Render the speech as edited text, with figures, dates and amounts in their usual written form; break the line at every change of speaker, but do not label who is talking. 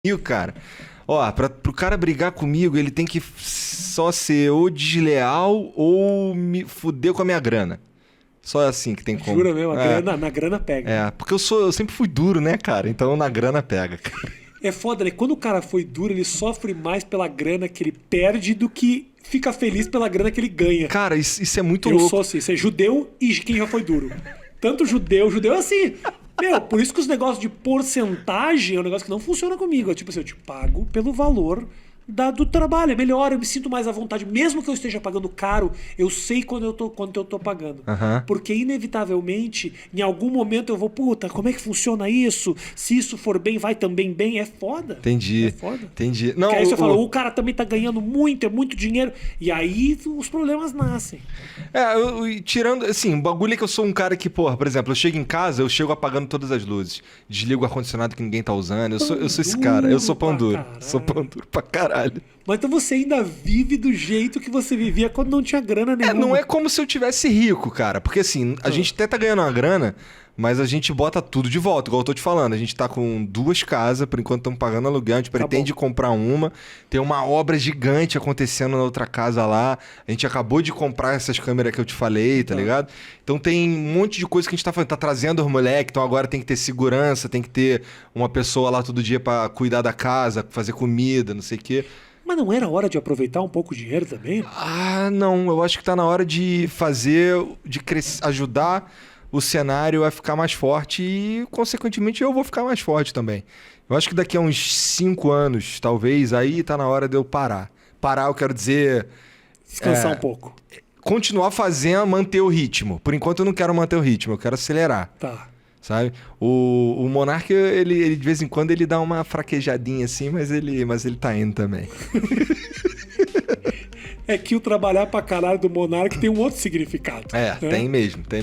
comigo, cara. Ó, pro cara brigar comigo, ele tem que só ser ou desleal ou me fuder com a minha grana. Só é assim que tem como.
Jura mesmo, na grana pega.
Porque eu sempre fui duro, né, cara? Então na grana pega, cara.
É foda, né? Quando o cara foi duro, ele sofre mais pela grana que ele perde do que fica feliz pela grana que ele ganha.
Cara, isso é muito
Eu
louco.
sou assim, isso é judeu e quem já foi duro. Tanto judeu é assim. Meu, por isso que os negócios de porcentagem é um negócio que não funciona comigo. É tipo assim, eu te pago pelo valor do trabalho. É melhor, eu me sinto mais à vontade. Mesmo que eu esteja pagando caro, eu sei quanto eu tô pagando.
Aham.
Porque, inevitavelmente, em algum momento eu vou, puta, como é que funciona isso? Se isso for bem, vai também bem. É foda.
Entendi.
É foda.
Entendi. Não,
Porque aí você fala, o cara também tá ganhando muito, é muito dinheiro. E aí os problemas nascem.
tirando, assim, o bagulho é que eu sou um cara que, porra, por exemplo, eu chego em casa, eu chego apagando todas as luzes. Desligo o ar-condicionado que ninguém tá usando. Eu sou esse cara. Eu sou pão
Duro
duro.
pra caralho.
Sou pão duro pra caralho.
Mas então você ainda vive do jeito que você vivia quando não tinha grana nenhuma.
Não é como se eu tivesse rico, cara. Porque assim, a gente até tá ganhando uma grana, mas a gente bota tudo de volta, igual eu tô te falando. A gente tá com 2 casas, por enquanto estamos pagando aluguel, a gente pretende comprar uma. Tem uma obra gigante acontecendo na outra casa lá. A gente acabou de comprar essas câmeras que eu te falei, tá ligado? Então tem um monte de coisa que a gente tá fazendo. Tá trazendo os moleques, então agora tem que ter segurança, tem que ter uma pessoa lá todo dia pra cuidar da casa, fazer comida, não sei o quê.
Mas não era hora de aproveitar um pouco o dinheiro também?
Não, eu acho que tá na hora de fazer, ajudar o cenário a ficar mais forte e, consequentemente, eu vou ficar mais forte também. Eu acho que daqui a uns 5 anos, talvez, aí tá na hora de eu parar. Parar, eu quero dizer,
Descansar um pouco.
continuar fazendo, manter o ritmo. Por enquanto eu não quero manter o ritmo, eu quero acelerar.
Tá.
Sabe? O Monark, ele de vez em quando ele dá uma fraquejadinha assim, mas ele tá indo também.
É que o trabalhar pra caralho do Monark tem um outro significado. né?
Tem mesmo, tem